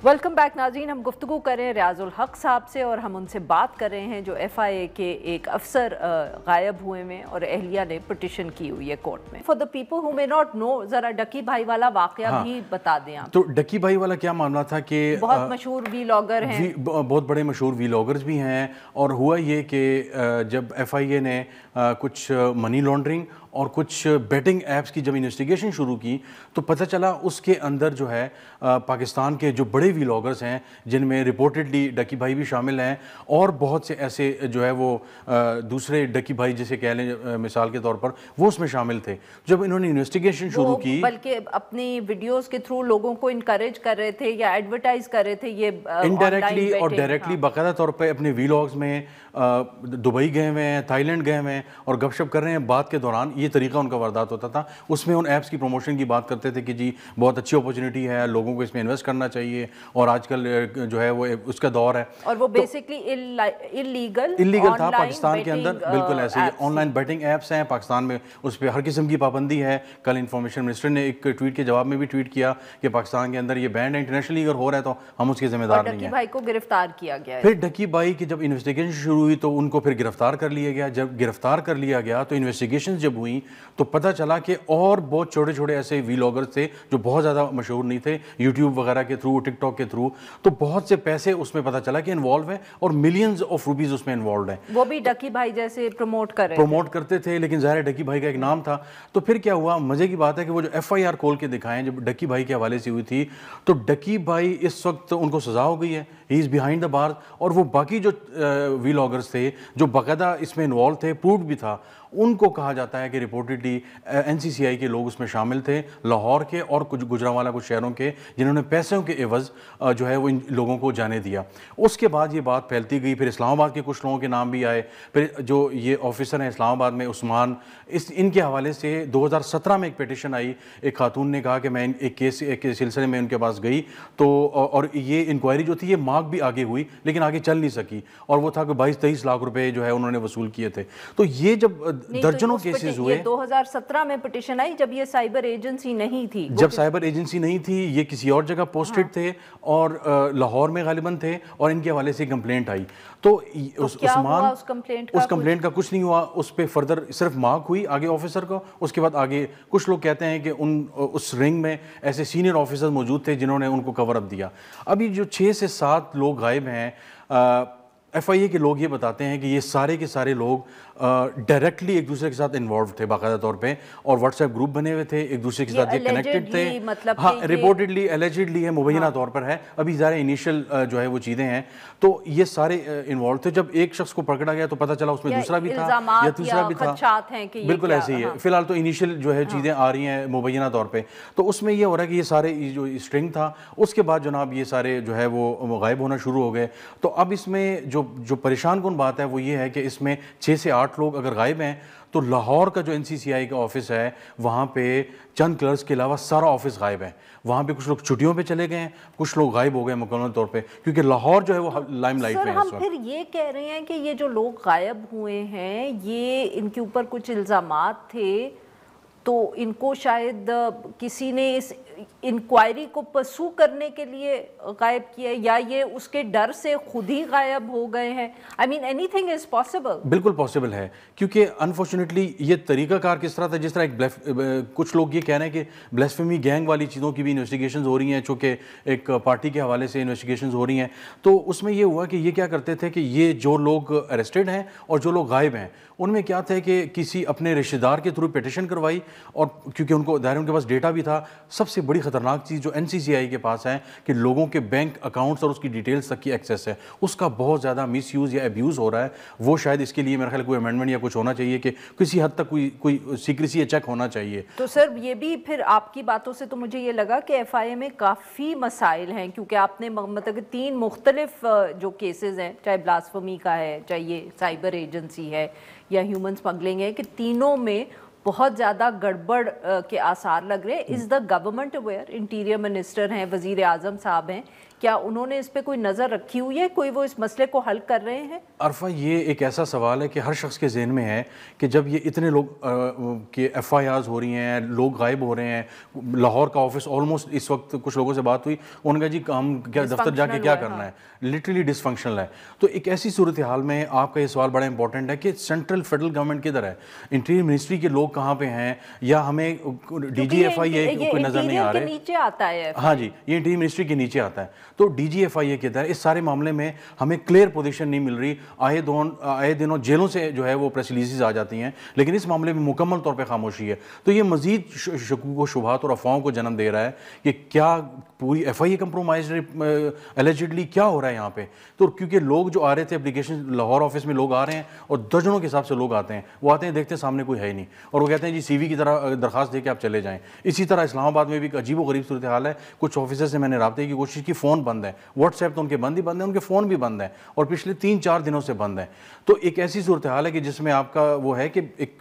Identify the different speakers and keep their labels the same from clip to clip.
Speaker 1: Welcome back नाज़रीन, हम गुफ्तगू कर रहे हैं रियाजुल हक साहब से और हम उनसे बात कर रहे हैं जो FIA के एक अफसर गायब हुए हैं और अहलिया ने पिटिशन की हुई है कोर्ट में। For the people who may not know, ज़रा डकी भाई वाला वाक़या भी बता दें आप।
Speaker 2: तो डकी भाई वाला क्या मामला था कि
Speaker 1: बहुत मशहूर वीलॉगर हैं,
Speaker 2: बहुत बड़े मशहूर वीलॉगर्स भी हैं, और हुआ ये कि जब FIA ने कुछ मनी लॉन्ड्रिंग और कुछ बेटिंग ऐप्स की जब इन्वेस्टिगेशन शुरू की तो पता चला उसके अंदर जो है पाकिस्तान के जो बड़े व्लॉगर्स हैं, जिनमें रिपोर्टेडली डकी भाई भी शामिल हैं, और बहुत से ऐसे जो है वो दूसरे डकी भाई जैसे कह लें मिसाल के तौर पर, वो उसमें शामिल थे। जब इन्होंने इन्वेस्टिगेशन शुरू की,
Speaker 1: बल्कि अपनी वीडियोस के थ्रू लोगों को इनकरेज कर रहे थे या एडवर्टाइज कर रहे थे ये
Speaker 2: इनडायरेक्टली और डायरेक्टली बाकायदा तौर पर अपने व्लॉग्स में दुबई गए हुए हैं, थाईलैंड गए हुए हैं और गपशप कर रहे हैं। बात के दौरान ये तरीका उनका वारदात होता था, उसमें उन ऐप्स की प्रमोशन की बात करते थे कि जी बहुत अच्छी अपॉर्चुनिटी है, लोगों को इसमें इन्वेस्ट करना चाहिए और आजकल जो है वो उसका दौर है।
Speaker 1: और वो बेसिकली इलीगल
Speaker 2: था पाकिस्तान के अंदर, बिल्कुल ऐसे ही ऑनलाइन बेटिंग ऐप्स हैं पाकिस्तान में, उस पर हर किस्म की पाबंदी है। कल इंफॉर्मेशन मिनिस्टर ने एक ट्वीट के जवाब में भी ट्वीट किया कि पाकिस्तान के अंदर ये बैंड है, इंटरनेशनली अगर हो रहा है तो हम उसके जिम्मेदार नहीं है।
Speaker 1: डकी भाई को गिरफ्तार किया गया है।
Speaker 2: फिर डकी भाई की जब इन्वेस्टिगेशन शुरू हुई तो उनको फिर गिरफ्तार कर लिया गया। जब गिरफ्तार कर लिया गया तो इन्वेस्टिगेशन जब हुई तो पता चला कि और बहुत छोटे छोटे ऐसे व्लॉगर्स थे जो बहुत ज़्यादा मशहूर नहीं थे, यूट्यूब वगैरह के थ्रू, टिकटॉक के थ्रू, तो बहुत से पैसे उसमें पता चला कि इन्वॉल्व है और मिलियंस ऑफ रुपीज़ उसमें इन्वॉल्व हैं।
Speaker 1: वो भी डकी भाई जैसे प्रमोट
Speaker 2: करते थे, लेकिन ज़ाहिर डकी भाई का एक नाम था। तो फिर क्या हुआ, मज़े की बात है कि वो जो FIR खोल के दिखाएं जब डकी भाई के हवाले से हुई थी, तो डकी भाई इस वक्त उनको सज़ा हो गई है, he is behind the bar. और वो बाकी जो व्लॉगर्स थे जो बाकायदा इसमें इन्वॉल्व थे, प्रूव्ड भी था, उनको कहा जाता है कि रिपोर्टेडली NCCI के लोग उसमें शामिल थे, लाहौर के और कुछ गुजरांवाला कुछ शहरों के, जिन्होंने पैसों के एवज़ जो है वो इन लोगों को जाने दिया। उसके बाद ये बात फैलती गई, फिर इस्लामाबाद के कुछ लोगों के नाम भी आए। फिर जो ये ऑफिसर हैं इस्लामाबाद में उस्मान, इनके हवाले से 2017 में एक पिटिशन आई। एक खातून ने कहा कि मैं एक केस के सिलसिले में उनके पास गई तो, और ये इंक्वायरी जो थी ये मार्क भी आगे हुई लेकिन आगे चल नहीं सकी, और वो था कि 22-23 लाख रुपए जो है उन्होंने वसूल किए थे। तो ये जब दर्जनों केसेस हुए,
Speaker 1: 2017 में पिटिशन आई जब ये साइबर एजेंसी नहीं थी,
Speaker 2: जब साइबर एजेंसी नहीं थी, ये किसी और जगह पोस्टेड थे और लाहौर में गालिबन थे, और इनके हवाले से कंप्लेंट आई। तो उस कंप्लेंट का कुछ नहीं हुआ, उस पर फर्दर सिर्फ मार्क हुई आगे ऑफिसर को। उसके बाद आगे कुछ लोग कहते हैं कि उस रिंग में ऐसे सीनियर ऑफिसर मौजूद थे जिन्होंने उनको कवर अप दिया। अभी जो 6 से 7 लोग गायब हैं, FIA के लोग ये बताते हैं कि ये सारे के सारे लोग डायरेक्टली एक दूसरे के साथ इन्वॉल्व थे बाकायदा तौर पे, और व्हाट्सएप ग्रुप बने हुए थे, एक दूसरे के साथ ये कनेक्टेड थे।
Speaker 1: मतलब
Speaker 2: हाँ, रिपोर्टेडली एलिजिडली है, मुबैना तौर पर है, अभी ज़्यादा इनिशियल जो है वो चीज़ें हैं। तो ये सारे इन्वॉल्व थे। जब एक शख्स को पकड़ा गया तो पता चला उसमें दूसरा भी था या तीसरा भी था, बिल्कुल ऐसे ही है। फिलहाल तो इनिशियल जो है चीज़ें आ रही हैं मुबैना तौर पर। तो उसमें ये हो रहा है कि ये सारे जो स्ट्रिंग था, उसके बाद जनाब ये सारे जो है वो गायब होना शुरू हो गए। तो अब इसमें जो परेशान कौन बात है वो ये है कि इसमें 6 से 8 लोग अगर गायब हैं तो लाहौर का जो NCCI का ऑफिस है वहाँ पे चंद क्लर्क्स के अलावा सारा ऑफिस गायब है। वहाँ पे कुछ लोग छुट्टियों पे चले गए हैं, कुछ लोग गायब हो गए मुकम्मल तौर पे, क्योंकि लाहौर जो है वो लाइमलाइट में है।
Speaker 1: हम फिर ये कह रहे हैं कि ये जो लोग गायब हुए हैं, ये इनके ऊपर कुछ इल्ज़ामात थे, तो इनको शायद किसी ने इस इंक्वायरी को परसू करने के लिए गायब किया, या ये उसके डर से खुद ही गायब हो गए हैं। I mean anything is possible.
Speaker 2: बिल्कुल पॉसिबल है, क्योंकि अनफॉर्चुनेटली ये तरीकाकार किस तरह था, जिस तरह कुछ लोग ये कह रहे हैं कि ब्लेस्फेमी गैंग वाली चीज़ों की भी इन्वेस्टिगेशंस हो रही हैं, चूँकि एक पार्टी के हवाले से इन्वेस्टिगेशंस हो रही हैं। तो उसमें ये हुआ कि ये क्या करते थे कि ये जो लोग अरेस्टेड हैं और जो लोग गायब हैं, उनमें क्या था कि किसी अपने रिश्तेदार के थ्रू पिटिशन करवाई, और क्योंकि उनको दायरे उनके पास डेटा भी था। सबसे बड़ी खतरनाक चीज़ जो NCCI के पास है कि लोगों के बैंक अकाउंट्स और उसकी डिटेल्स तक की एक्सेस है, उसका बहुत ज़्यादा मिसयूज़ या अब्यूज़ हो रहा है। वो शायद इसके लिए मेरे ख्याल कोई अमेंडमेंट या कुछ होना चाहिए कि किसी हद तक कोई सीक्रेसी या चेक होना चाहिए।
Speaker 1: तो सर ये भी फिर आपकी बातों से तो मुझे ये लगा कि FIA में काफ़ी मसाइल हैं, क्योंकि आपने मतलब 3 मुख्तलिफ जो केसेस हैं, चाहे ब्लास्फेमी का है, चाहे ये साइबर एजेंसी है या ह्यूमन स्मगलिंग है, कि तीनों में बहुत ज़्यादा गड़बड़ के आसार लग रहे हैं। Is the government aware, interior minister हैं, वज़ीर आज़म साहब हैं, क्या उन्होंने इस पे कोई नज़र रखी हुई है, कोई वो इस मसले को हल कर रहे हैं?
Speaker 2: अरफा, ये एक ऐसा सवाल है कि हर शख्स के ज़हन में है कि जब ये इतने लोग के FIRs हो रही हैं, लोग गायब हो रहे हैं, लाहौर का ऑफिस ऑलमोस्ट, इस वक्त कुछ लोगों से बात हुई, उन्होंने कहा जी हम क्या दफ्तर जाके क्या करना है, लिटरली डिसफंक्शनल है। तो एक ऐसी सूरत हाल में आपका ये सवाल बड़ा इंपॉर्टेंट है कि सेंट्रल फेडरल गवर्नमेंट किधर है, इंटीरियर मिनिस्ट्री के लोग कहाँ पे हैं, या हमें DGFIA कोई नज़र नहीं आ रहे,
Speaker 1: नीचे आता है।
Speaker 2: हाँ जी, ये इंटीरियर मिनिस्ट्री के नीचे आता है। तो DGFIA किधर है? इस सारे मामले में हमें क्लियर पोजीशन नहीं मिल रही। आए दिनों जेलों से जो है वो प्रेस रिलीज़ आ जाती हैं, लेकिन इस मामले में मुकम्मल तौर पे खामोशी है। तो ये मज़ीद शकूक व शुबहात और अफवाहों को जन्म दे रहा है कि क्या पूरी FIA कंप्रोमाइज एलिजिडली क्या हो रहा है यहाँ पे। तो क्योंकि लोग जो आ रहे थे एप्लीकेशन, लाहौर ऑफिस में लोग आ रहे हैं और दर्जनों के हिसाब से लोग आते हैं, वो आते हैं देखते हैं सामने कोई है ही नहीं, और वो कहते हैं जी CV की तरह दरखास्त दे के आप चले जाएँ। इसी तरह इस्लामाबाद में भी एक अजीब व गरीब सूरत हाल है। कुछ ऑफिसर से मैंने रब्ते की कोशिश की, फ़ोन बंद है, व्हाट्सएप तो उनके बंद ही बंद है, उनके फ़ोन भी बंद है, और पिछले 3-4 दिनों से बंद है। तो एक ऐसी सूरत हाल है कि जिसमें आपका वो है कि एक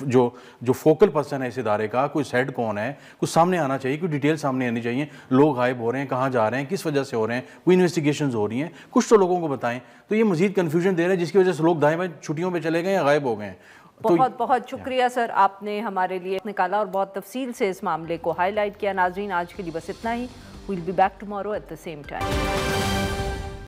Speaker 2: जो फोकल पर्सन है इस इदारे का, कोई हेड कौन है, कुछ सामने आना चाहिए, कोई डिटेल सामने आनी चाहिए। लोग गायब हो रहे हैं, कहाँ जा रहे हैं, किस वजह से हो रहे हैं, कोई इन्वेस्टिगेशंस हो रही हैं, कुछ तो लोगों को बताएं। तो ये मजीद कन्फ्यूजन दे रहा है, जिसकी वजह से लोग दाएं बाएं छुट्टियों पर चले गए या गायब हो गए हैं।
Speaker 1: बहुत बहुत शुक्रिया सर, आपने हमारे लिए निकाला और बहुत तफसील से इस मामले को हाईलाइट किया। नाज़रीन, आज के लिए बस इतना ही। We'll be back tomorrow at the same time.